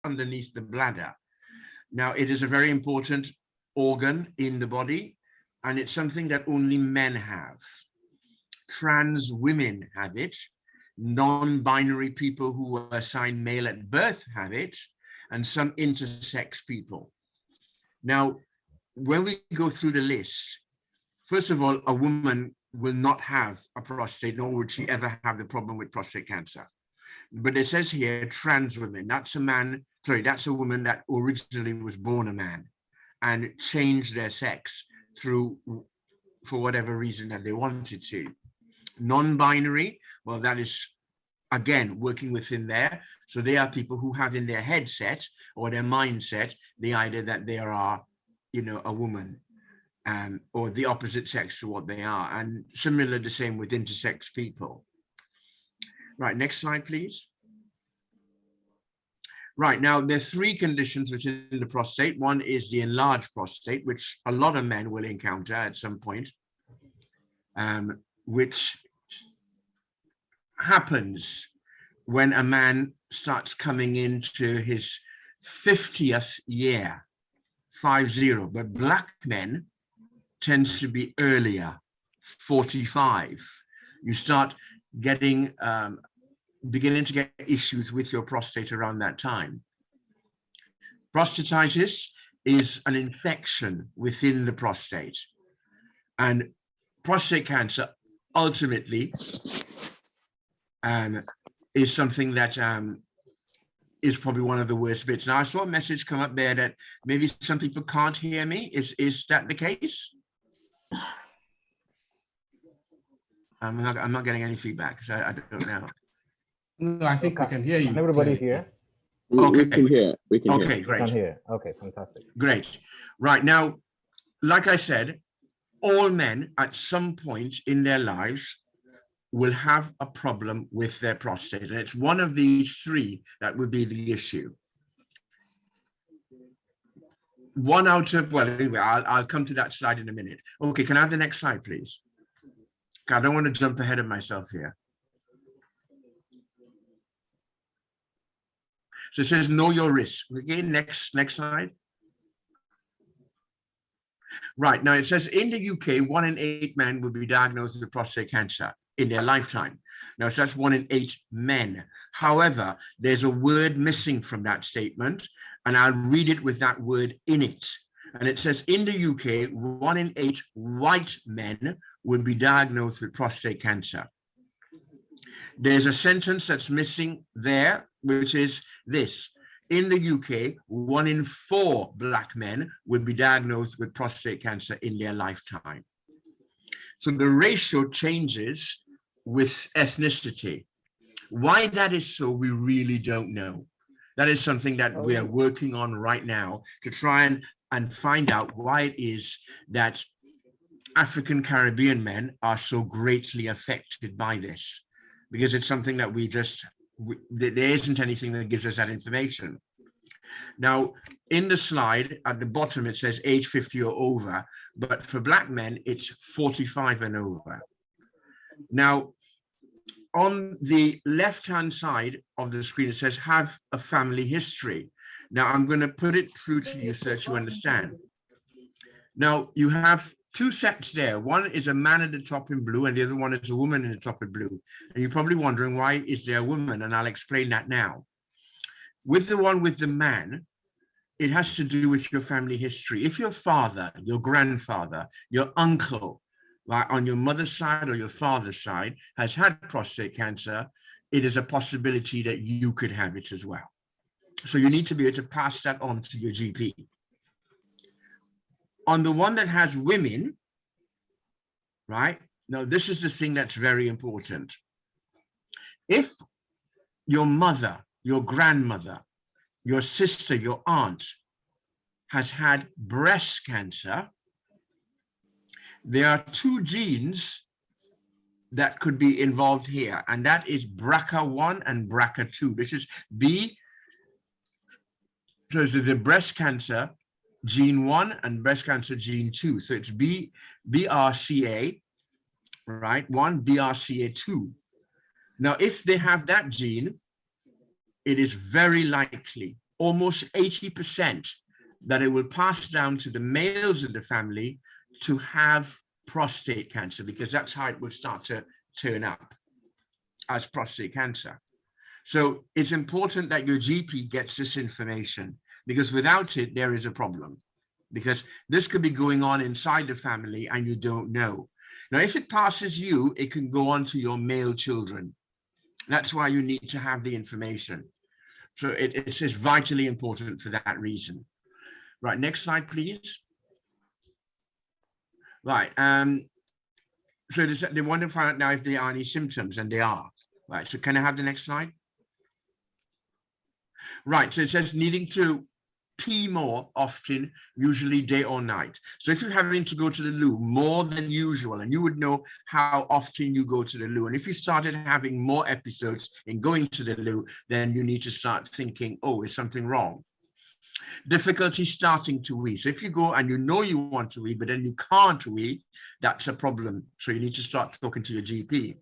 underneath the bladder. Now, it is a very important organ in the body, and it's something that only men have. Trans women have it. Non-binary people who were assigned male at birth have it, and some intersex people. Now, when we go through the list, first of all, a woman will not have a prostate, nor would she ever have the problem with prostate cancer. But it says here, trans women, that's a woman that originally was born a man and changed their sex for whatever reason that they wanted to. Non-binary, well, that is, again, working within there. So they are people who have in their headset or their mindset, the idea that they are, a woman, or the opposite sex to what they are. And similar, the same with intersex people. Right, next slide, please. Right, now there's three conditions within the prostate. One is the enlarged prostate, which a lot of men will encounter at some point, which happens when a man starts coming into his 50th year, 50, but black men tends to be earlier, 45. You start getting beginning to get issues with your prostate around that time. Prostatitis is an infection within the prostate, and prostate cancer ultimately is something that is probably one of the worst bits. Now, I saw a message come up there that maybe some people can't hear me. Is that the case? I'm not getting any feedback, so I don't know. No, I think we can hear you. Can everybody hear? Okay. We can hear. We can Okay, hear. great. Can hear. Okay, fantastic. Great. Right now, like I said, all men at some point in their lives will have a problem with their prostate, and it's one of these three that would be the issue. One out of, well, anyway, I'll come to that slide in a minute. Okay, can I have the next slide, please? I don't want to jump ahead of myself here. So it says, know your risk. Again, next slide. Right, now it says in the UK, 1 in 8 men will be diagnosed with prostate cancer in their lifetime. Now, so that's 1 in 8 men. However, there's a word missing from that statement, and I'll read it with that word in it. And it says in the UK, 1 in 8 white men will be diagnosed with prostate cancer. There's a sentence that's missing there, which is this. In the UK, 1 in 4 black men will be diagnosed with prostate cancer in their lifetime. So the ratio changes with ethnicity. Why that is so, we really don't know. That is something that we are working on right now to try and find out why it is that African Caribbean men are so greatly affected by this, because it's something that there isn't anything that gives us that information. Now, in the slide at the bottom, it says age 50 or over, but for black men, it's 45 and over. Now, on the left-hand side of the screen, it says have a family history. Now, I'm going to put it through to you so that you understand. Now, you have 2 sets there. One is a man at the top in blue, and the other one is a woman in the top in blue. And you're probably wondering, why is there a woman? And I'll explain that now. With the one with the man, it has to do with your family history. If your father, your grandfather, your uncle, like on your mother's side or your father's side, has had prostate cancer, it is a possibility that you could have it as well. So you need to be able to pass that on to your GP. On the one that has women, right? Now, this is the thing that's very important. If your mother, your grandmother, your sister, your aunt has had breast cancer, there are 2 genes that could be involved here, and that is BRCA1 and BRCA2. This is so it's the breast cancer gene 1 and breast cancer gene 2. So it's BRCA, right? 1, BRCA2. Now, if they have that gene, it is very likely almost 80% that it will pass down to the males in the family to have prostate cancer, because that's how it will start to turn up as prostate cancer. So it's important that your GP gets this information, because without it, there is a problem, because this could be going on inside the family and you don't know. Now, if it passes you, it can go on to your male children. That's why you need to have the information. So it's just vitally important for that reason. Right, next slide, please. Right, so they want to find out now if there are any symptoms, and they are. Right, so can I have the next slide? Right, so it says needing to pee more often, usually day or night. So if you're having to go to the loo more than usual, and you would know how often you go to the loo, and if you started having more episodes in going to the loo, then you need to start thinking, oh, is something wrong? Difficulty starting to wee. So if you go and you know you want to wee, but then you can't wee, that's a problem. So you need to start talking to your GP.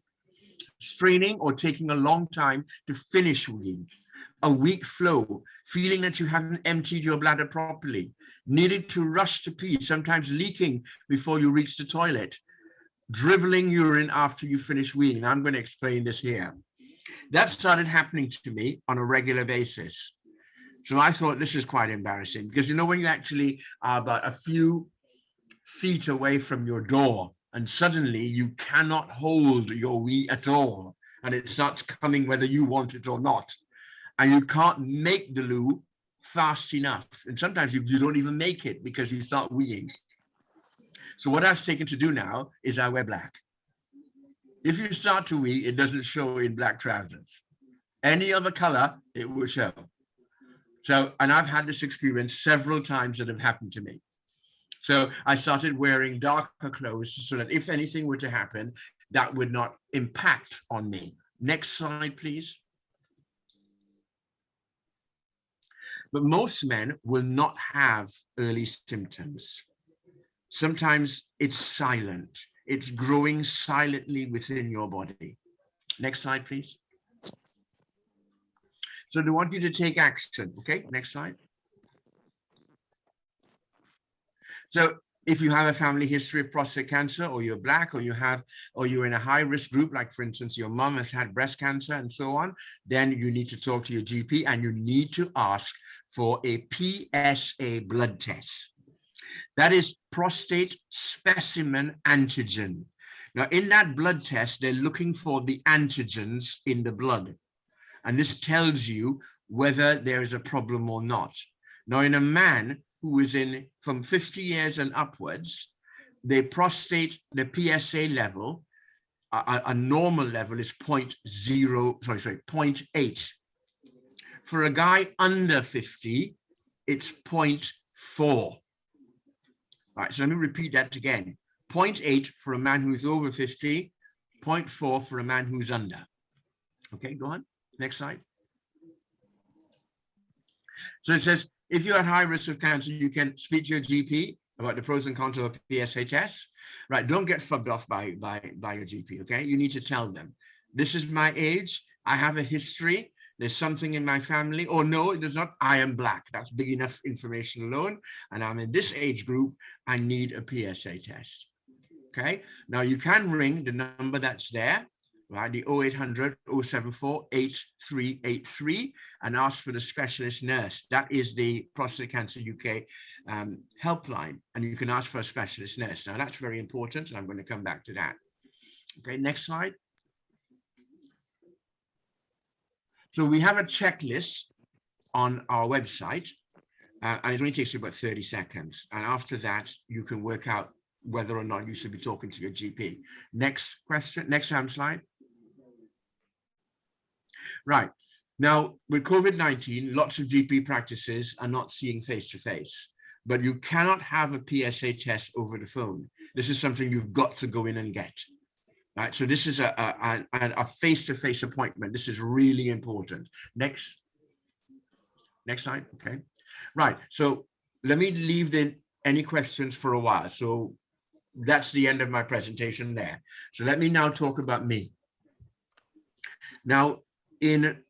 Straining or taking a long time to finish weeing. A weak flow, feeling that you haven't emptied your bladder properly, needing to rush to pee, sometimes leaking before you reach the toilet, dribbling urine after you finish weeing. I'm going to explain this here. That started happening to me on a regular basis. So I thought this is quite embarrassing, because you know when you actually are about a few feet away from your door and suddenly you cannot hold your wee at all, and it starts coming whether you want it or not. And you can't make the loo fast enough. And sometimes you don't even make it because you start weeing. So what I've taken to do now is I wear black. If you start to wee, it doesn't show in black trousers. Any other color, it will show. So, and I've had this experience several times that have happened to me. So I started wearing darker clothes so that if anything were to happen, that would not impact on me. Next slide, please. But most men will not have early symptoms. Sometimes it's silent. It's growing silently within your body. Next slide, please. So they want you to take action. Okay, next slide. So if you have a family history of prostate cancer, or you're black, or you're in a high risk group, like for instance, your mom has had breast cancer and so on, then you need to talk to your GP and you need to ask for a PSA blood test. That is prostate specimen antigen. Now, in that blood test, they're looking for the antigens in the blood. And this tells you whether there is a problem or not. Now, in a man who is in from 50 years and upwards, the PSA level, a normal level is 0.8. For a guy under 50, it's 0.4. Right, so let me repeat that again. 0.8 for a man who's over 50, 0.4 for a man who's under. Okay, go on. Next slide. So it says, if you're at high risk of cancer, you can speak to your GP about the pros and cons of a PSA test. Right, don't get fubbed off by your GP, okay? You need to tell them, this is my age, I have a history, there's something in my family, or no, there's not, I am black. That's big enough information alone, and I'm in this age group, I need a PSA test, okay? Now you can ring the number that's there, right, the 0800 074 8383, and ask for the specialist nurse. That is the Prostate Cancer UK helpline, and you can ask for a specialist nurse. Now that's very important, and I'm going to come back to that. Okay, next slide. So we have a checklist on our website, and it only takes you about 30 seconds. And after that, you can work out whether or not you should be talking to your GP. Next question, next slide. Right. Now, with COVID-19, lots of GP practices are not seeing face-to-face, but you cannot have a PSA test over the phone. This is something you've got to go in and get. Right, so this is a face-to-face appointment. This is really important. Next slide. Okay. Right. So let me leave any questions for a while. So that's the end of my presentation there. So let me now talk about me. Now, in